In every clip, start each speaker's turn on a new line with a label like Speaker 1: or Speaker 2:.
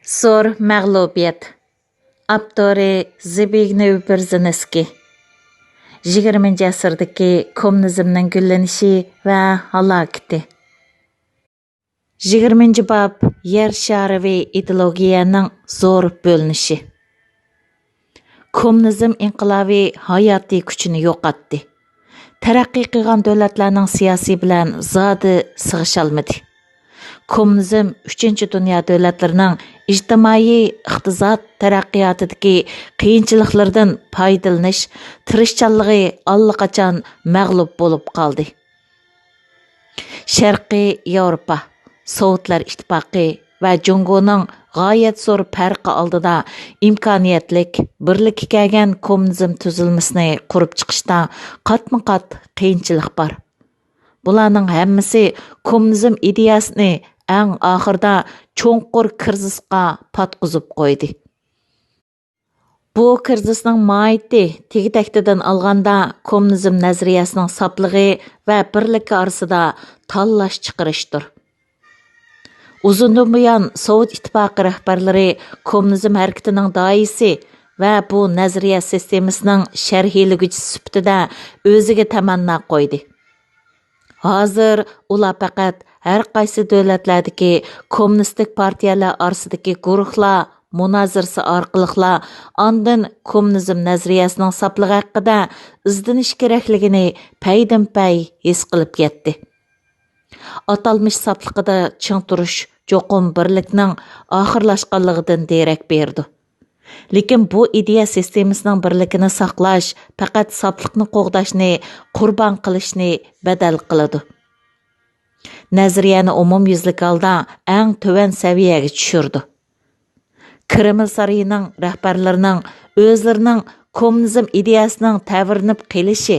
Speaker 1: Zor mag'lubiyat. Avtori Zbigniew Brzezinski. 20 asrdagi kommunizmning gullanishi va halokati. 20-bob yer shariviy ideologiyaning zo'r bo'linishi. Kommunizm inqilobiy hayotiy kuchini yo'qotdi. Taraqqiy qilgan davlatlarning siyosiy bilan zodi sig'isholmadi. Kommunizm 3-chi dunyo davlatlarining ijtimoiy iqtisod taraqqiyotidagi qiyinchiliklardan foydalanish tirishchanligi allaqachon mag'lub bo'lib qoldi. Sharqiy Yevropa, Sovetlar ittifoqi va Jungoning g'oyat zo'r farqi oldida imkoniyatlik birlikka kelgan kommunizm tuzilmasini qurib chiqishda qatma-qat qiyinchilik bor. Bularning hammasi kommunizm ideyasini eng oxirida cho'nqur krizisga patqizib qo'ydi. Bu krizisning mohiyati tegtaktidan olganda kommunizm nazariyasining sopligi va birligi orasida tanlash chiqarishdir. Uzundan buyon Sovet ittifoqi rahbarlari kommunizm harakatining doisi va bu nazariya sistemasining sharhiyligüchi sifatida o'ziga tamanno qo'ydi. Hozir ular faqat har qaysi davlatlardagi kommunistik partiyalar orasidagi guruhlar munozirasi orqali ondan kommunizm nazariyasining sopligi haqida izdinish kerakligini paydan-pay his qilib ketdi. Atalmış saplıqida ching turish cho'qim birlikning oxirlashganligidan derak berdi. Lekin bu ideya sistemasining birligini saqlash faqat sapliqni qo'g'dashni, qurbon qilishni badal qiladi. Nazariyani umumyuzlik holda eng tuvan saviyaga tushirdi. Kreml sarayining rahbarlarining o'zlarining kommunizm ideyasining ta'virlanib qelishi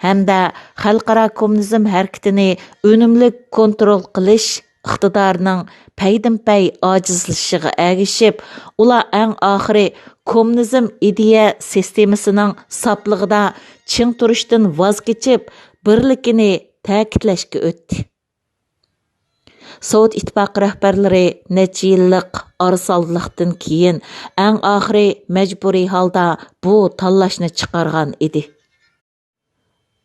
Speaker 1: hamda xalqaro kommunizm harakatini unumli kontrol qilish iqtidorining paydan-pay ojizlashishiga ergishib, ular eng oxiri kommunizm ideya sistemasining soplig'ida ching turishdan voz kechib, birlikini ta'kidlashga o'tdi. Sovet ittifoqi rahbarlari necha yillik arsallikdan keyin eng oxiri majburiy holda bu tanlashni chiqargan edi.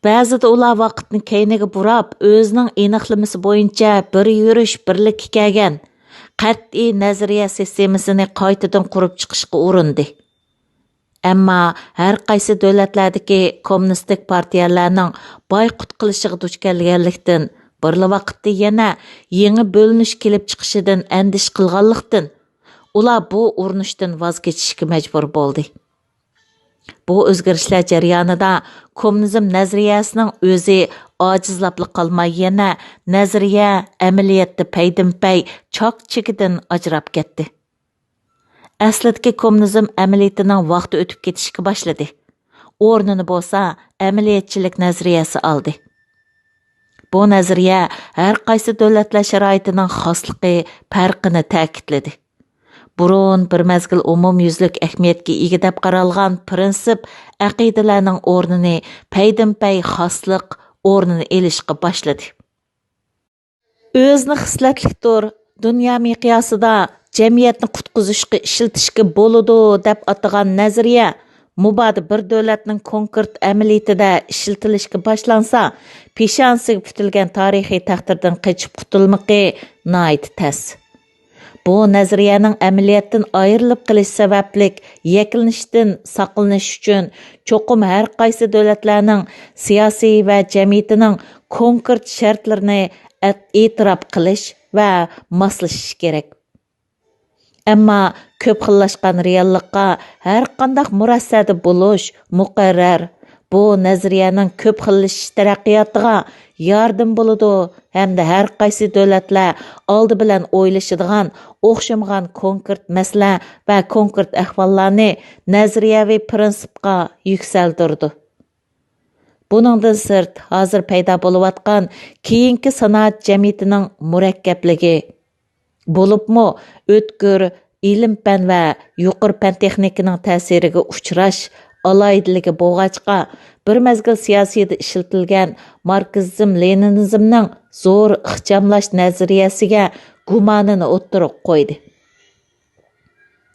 Speaker 1: Ba'zida ular vaqtni keyniga burab, o'zining aniqlamasi bo'yicha bir yurish birlikka kelgan qat'iy nazariya sistemasini qaytadan qurib chiqishga urindi. Ammo har qaysi davlatlardagi kommunistik partiyalarning boyqut qilishiga duch kelganlikdan, bir vaqtda yana yangi bo'linish kelib chiqishidan andish qilganlikdan, ular bu urinishdan voz kechishga majbur bo'ldi. Bu o'zgarishlar jarayonida kommunizm nazariyasining o'zi ojizlab qolmay yana nazariya amaliyotda paydan-pay chok-chekidan ajrab ketdi. Aslidagi kommunizm amaliyatining vaqti o'tib ketishga boshladi. O'rnini bo'lsa amaliyatchilik nazariyasi oldi. Bu nazariya har qaysi davlatlar sharoitining xosligi, farqini ta'kidladi. Burun bir mezgil umumyuzlik ahamiyatga ega deb qaralgan prinsip aqidalarning o'rnini paydan-pay xoslik o'rnini elishga boshladi. O'zini xislatlikdir, dunyo miqyosida jamiyatni qutqizishga ishlatishga bo'ladi deb atagan nazariya mubodi bir davlatning konkret amaliyotida ishlatilishga boshlansa, peshonasiga putilgan tarixiy taqdirdan qochib qutulmoqi nihoyat tas. Bu nazariyaning amaliyotdan ayrilib qilish sabablik yaklanishdan saqlanish uchun cho'qim har qaysi davlatlarning siyosiy va jamiyatining konkret shartlarini e'tirof qilish va moslashish kerak. Ammo ko'p xillashgan reallikqa har qanday murassada bo'lish muqarrar. Bu nazariyaning ko'p xillashish taraqqiyotiga yardım bo'ladi hamda har qaysi davlatlar oldi bilan o'ylashadigan o'xshamagan konkret masala va konkret ahvollarni nazariyaviy prinsipga yuksaltirdi. Buningdan sirt hozir paydo bo'layotgan keyingi sanoat jamiyatining murakkabligi bo'libmi o'tkir ilm-fan va yuqori fan texnikaning ta'siriga uchrash alaydiligi bo'lg'achqa bir mezgil siyosiyda ishlatilgan marksizm-leninizmning zo'r ixchamlash nazariyasiga gumonini o'ttirib qo'ydi.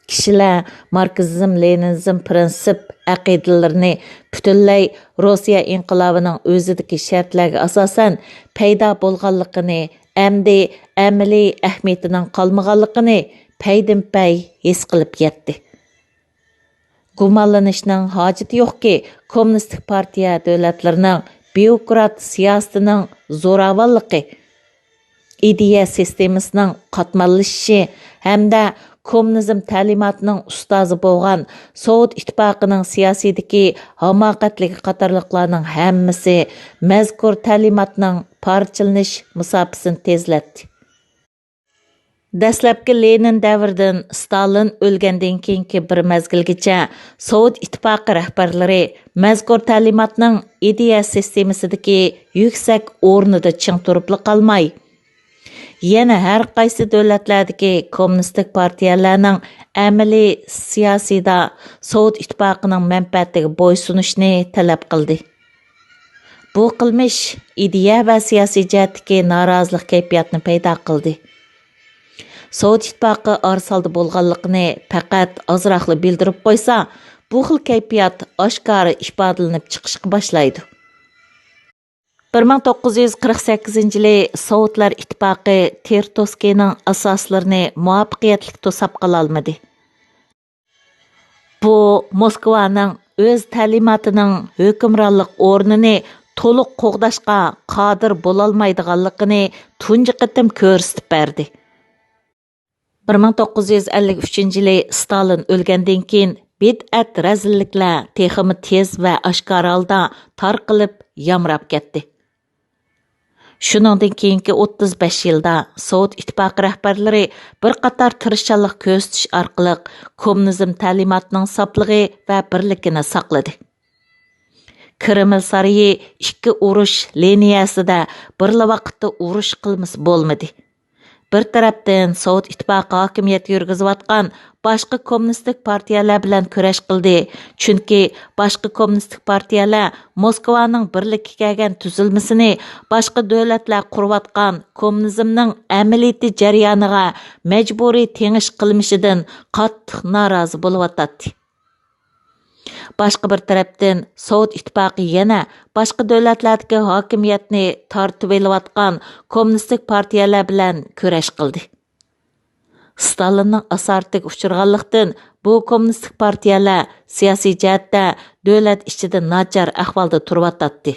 Speaker 1: Kishilar marksizm, leninizm prinsip aqidalarini butunlay Rossiya inqilobining o'zidagi shartlarga asosan paydo bo'lganligini, amdi amaliy ahamiyatining qolmaganligini paydin-pay his qilib yetdi. Gumonlanishning hojati yo'qki, kommunistik partiya davlatlarining byurokrat siyosatining zo'ravonligi, ideya sistemasining qatmallashishi hamda kommunizm ta'limotining ustozi bo'lgan Sovet ittifoqining siyosiydagi hamoqatligi qatorliqlarning hammasi mazkur ta'limotning parchalanish musofasini tezlatdi. Dastlabki Lenin davridan Stalin o'lgandan keyingi bir mezgilgacha Sovet ittifoqi rahbarlari mazkur ta'limotning ideya sistemasidagi yuksak o'rnida ching turib qolmay, yana har qaysi davlatlardagi kommunistik partiyalarning amaliy siyosida Sovet ittifoqining manfaatiga bo'ysunishni talab qildi. Bu qilmish ideya va siyosiy jihatdagi norozilik kayfiyatini paydo qildi. Sovet ittifoqi arsalda bo'lganligini faqat ozroqli bildirib qo'ysa, bu xil kayfiyat oshkora ifodalanib chiqishga boshlaydi. 1948-yili Sovetlar ittifoqi Tertovskiyning asoslarini muvaffaqiyatli to'sab qala olmadi. Bu Moskvaning o'z ta'limotining hukmronlik o'rnini to'liq qo'g'dashga qodir bo'lolmaydiganligini tunji qitim ko'rsatib berdi. 1953-yili Stalin o'lgandan keyin bid'at razilliklar texmi tez va oshkora holda tarqalib yamrab ketdi. Shuningdan keyingi 35 yilda Sovet ittifoqi rahbarlari bir qator tirishchanlik ko'rsatish orqali kommunizm ta'limotining sofligi va birligini saqladi. Kreml sarayi ikki urush liniyasida birla vaqtda urush qilmasi bo'lmadi. Bir tarafdan Sovet ittifoqi hokimiyat yurgizayotgan boshqa kommunistik partiyalar bilan kurash qildi. Chunki boshqa kommunistik partiyalar Moskvaning birlikka kelgan tuzilmasini boshqa davlatlar qurayotgan kommunizmning amaliyati jarayoniga majburiy tengish qilmishidan qattiq norozi bo'layotdi. Boshqa bir tarafdan Sovet ittifoqi yana boshqa davlatlardagi hokimiyatni tortib olayotgan kommunistik partiyalar bilan kurash qildi. Stalinning asaratiga uchirganlikdan bu kommunistik partiyalar siyosiy jihatda davlat ichida nachar ahvolda turibdi.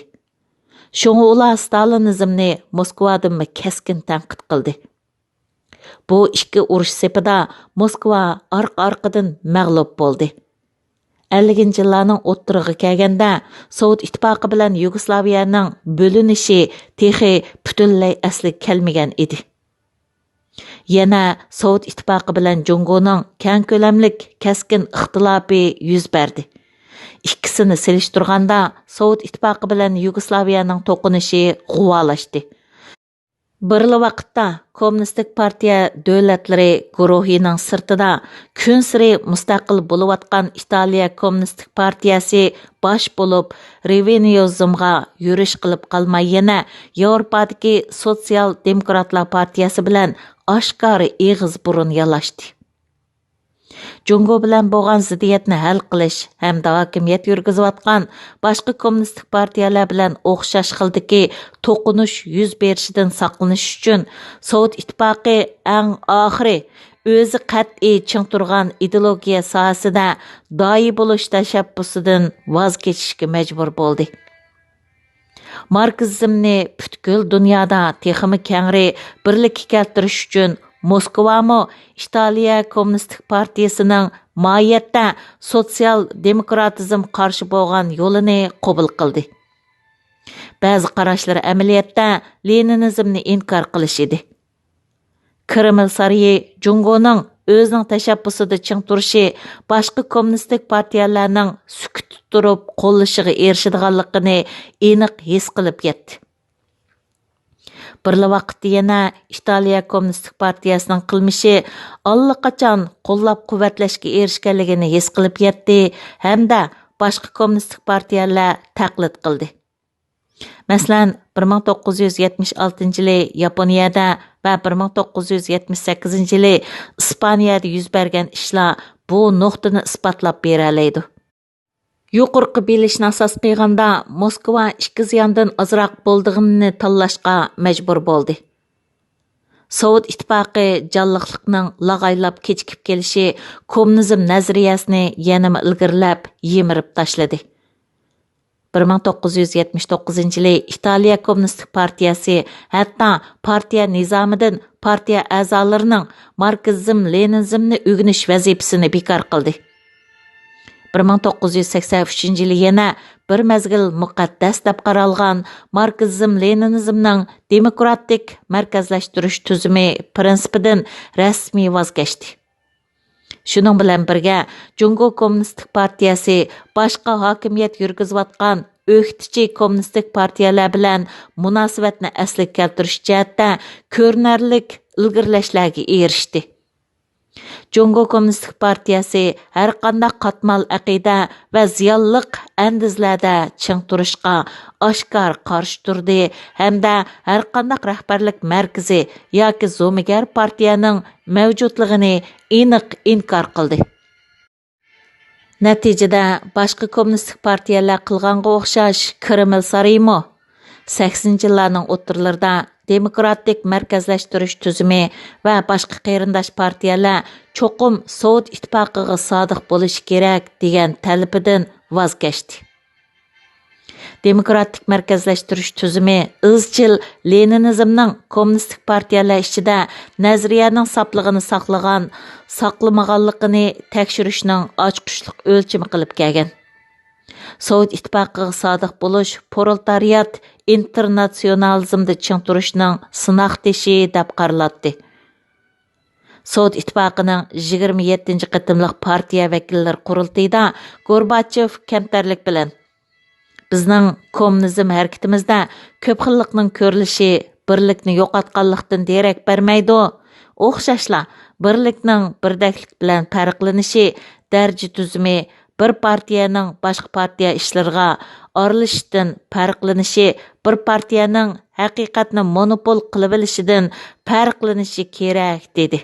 Speaker 1: Shunga ular Stalinizmni Moskvadan keskin tanqid qildi. Bu ikki urush sepida Moskva orqa-orqadan mag'lub bo'ldi. 50 yillarning o'ttiriga kelganda Sovet ittifoqi bilan Yugoslaviyaning bo'linishi texi butunlay asli kelmagan edi. Yana Sovet ittifoqi bilan Jungoning keng ko'lamlik keskin ixtilofi yuz berdi. Ikkisini selishtirganda Sovet ittifoqi bilan Yugoslaviyaning to'qinishi g'uvolashdi. Birli vaqtda kommunistik partiya davlatlari guruhining sirtida kun siri mustaqil bo'layotgan Italiya kommunistik partiyasi bosh bo'lib reveniyozmga yurish qilib qolmay yana Yevropadagi sotsial demokratlar partiyasi bilan oshkora eg'iz burun yalashdi. Jungo bilan bo'lgan ziddiyatni hal qilish hamda hokimiyat yurgizayotgan boshqa kommunistik partiyalar bilan o'xshash xildagi to'qinish yuz berishidan saqlanish uchun Sovet ittifoqi eng oxiri o'zi qat'iy ching turgan ideologiya sohasida doimiy bo'lish tashabbusidan voz kechishga majbur bo'ldi. Marksizmni butkul dunyoda texmi kengri birlikka keltirish uchun Moskvamo Italiya kommunistik partiyasining mohiyatda sotsial demokratizm qarshi bo'lgan yo'lini qabul qildi. Ba'zi qarashlar amaliyotda Leninizmni inkor qilish edi. Kreml sarayi Jungoning o'zining tashabbusida ching turishi boshqa kommunistik partiyalarning sukut turib qo'llashiga erishadiganligini aniq his qilib yetdi. Birla vaqtda yana Italiya kommunistik partiyasining qilmishi allaqachon qo'llab-quvvatlashga erishganligini his qilib yetdi hamda boshqa kommunistik partiyalar taqlid qildi. Masalan, 1976-yili Yaponiyada va 1978-yili İspaniyada yuz bergan ishlar bu nuqtani isbotlab beralaydi. Yuqorqi bilishni asos qilganda Moskva ikki ziyondan ozroq bo'ldig'ini tanlashga majbur bo'ldi. Sovet ittifoqi jonliqlikning lag'aylab kechikib kelishi kommunizm nazariyasini yana ilgirlab yemirib tashladi. 1979-yili Italiya Kommunistik partiyasi hatto partiya nizomidan partiya a'zolarining marksizm-leninizmni o'rganish vazifasini bekor qildi. 1983-yili yana bir mezgil muqaddas deb qaralgan marksizm-leninizmning demokratik markazlashtirish tuzumi prinsipidan rasmiy voz kechdi. Shuning bilan birga Jungo Kommunistik partiyasi boshqa hokimiyat yurgizayotgan o'qituvchi kommunistik partiyalar bilan munosabatni asliga keltirish jihatda ko'rinarli ilgirlashlarga erishdi. Jungo Kommunistik partiyasi har qanday qatmal aqida va ziyonliq andizlarda ching turishga oshkor qarshi turdi hamda har qanday rahbarlik markazi yoki zo'migar partiyaning mavjudligini aniq inkor qildi. Natijada boshqa kommunistik partiyalar qilganga o'xshash Kreml sarayimi 80-yillarning o'ttirlarida demokratik markazlashtirish tuzumi va boshqa qarindosh partiyalar cho'qim Sovet ittifoqiga sodiq bo'lishi kerak degan talabidan voz kechdi. Demokratik markazlashtirish tuzumi izchil Leninizmning kommunistik partiyalar ichida nazariyaning soplig'ini saqlamaganligini tekshirishning ochqishliq o'lchami qilib kelgan. Sovet ittifoqiga sodiq bo'lish proletariat internatsionalizmda ching turishning sinoq teshi deb qaraladi. Sovet ittifoqining 27-qatimliq partiya vakillar qurultayida Gorbachev kamtarlik bilan bizning kommunizm harakatimizda ko'p xillikning ko'rilishi birlikni yo'qotganlikdan derak bermaydi. O'xshashla birlikning birdaklik bilan farqlanishi darja tuzumi bir partiyaning boshqa partiya ishlariga aralashishdan farqlanishi bir partiyaning haqiqatni monopol qilib olishidan farqlanishi kerak dedi.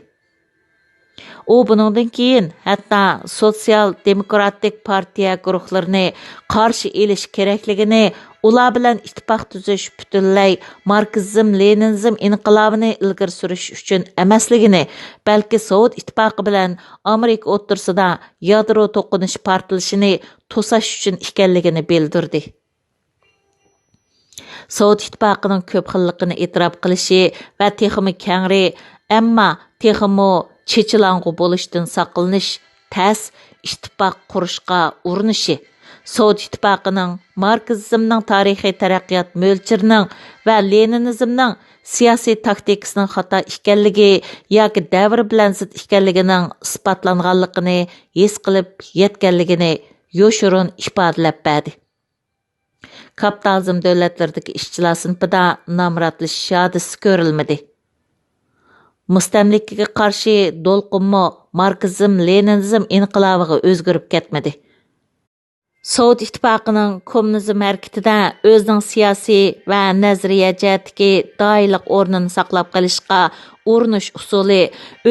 Speaker 1: U buningdan keyin hatto sotsial demokratik partiya guruhlarini qarshi elish kerakligini, ular bilan ittifoq tuzish butunlay marksizm-leninizm inqilobini ilgari surish uchun emasligini, balki Sovet ittifoqi bilan Amerika o'rtasida yadro to'qinish portlashini to'sash uchun ekanligini bildirdi. Sovet ittifoqining ko'p xilligini e'tirof qilishi va texmi kengri, ammo texmi chechilang'u bo'lishdan saqlanish, tas ittifoq qurishga urinishi, Sovet ittifoqining marksizmning tarixiy taraqqiyot mo'lchirining va leninizmning siyosiy taktikasining xato ekanligi yoki davr bilan zid ekanligining isbotlanganligini his qilib yetganligini yo'shirin ifodalab berdi. Kapitalizm davlatlaridagi ishchilar sinfida nomratlashish hodisi ko'rilmadi. Mustamlikaga qarshi do'lqinmi marksizm-leninizm inqilobiga o'zgarib ketmadi. Sovet ittifoqining kommunizm harakatida o'zining siyosiy va nazariya jihatdagi doimiy o'rnini saqlab qolishga urinish usuli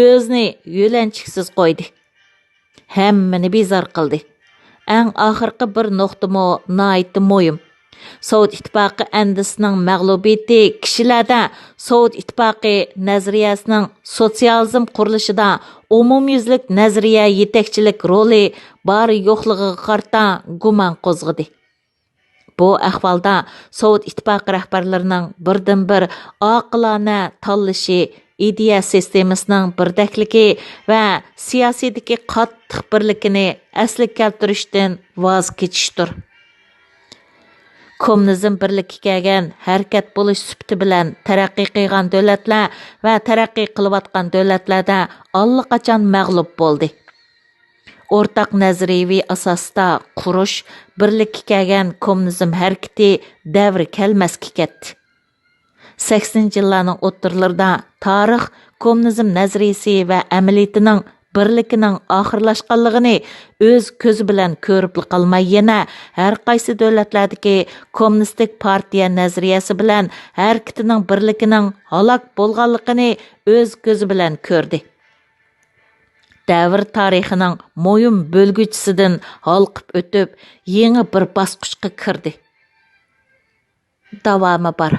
Speaker 1: o'zini yo'lanchiksiz qo'ydi. Hammani bezor qildi. Eng oxirgi bir nuqtami nihoyatda muhim. Sovet ittifoqi andisining mag'lubiyati kishilarda Sovet ittifoqi nazariyasining sotsializm qurilishida umumyuzlik nazariya yetakchilik roli bor yo'qligiga qarta gumon qo'zg'adi. Bu ahvolda Sovet ittifoqi rahbarlarining birdan-bir oqilona tanlashi ideya sistemasining birdakligi va siyosiydagi qattiq birlikini asliga keltirishdan voz kechishdir. Kommunizm birlikka kelgan harakat bo'lish sifati bilan taraqqiy qilgan davlatlar va taraqqiy qilayotgan davlatlarda allaqachon mag'lub bo'ldi. O'rtaq nazariyaviy asosda qurish birlikka kelgan kommunizm harakati davri kelmasga ketdi. 80-yillarning o'ttirlarida tarix kommunizm nazariyasi va amaliyatining birlikining oxirlashganligini o'z ko'zi bilan ko'rib qolmay yana har qaysi davlatlardagi kommunistik partiya nazariyasi bilan harakatining birlikining halok bo'lganligini o'z ko'zi bilan ko'rdi. Davr tarixining mo'yim bo'lguchisidan halqib o'tib, yangi bir bosqichga kirdi. Davomi bor.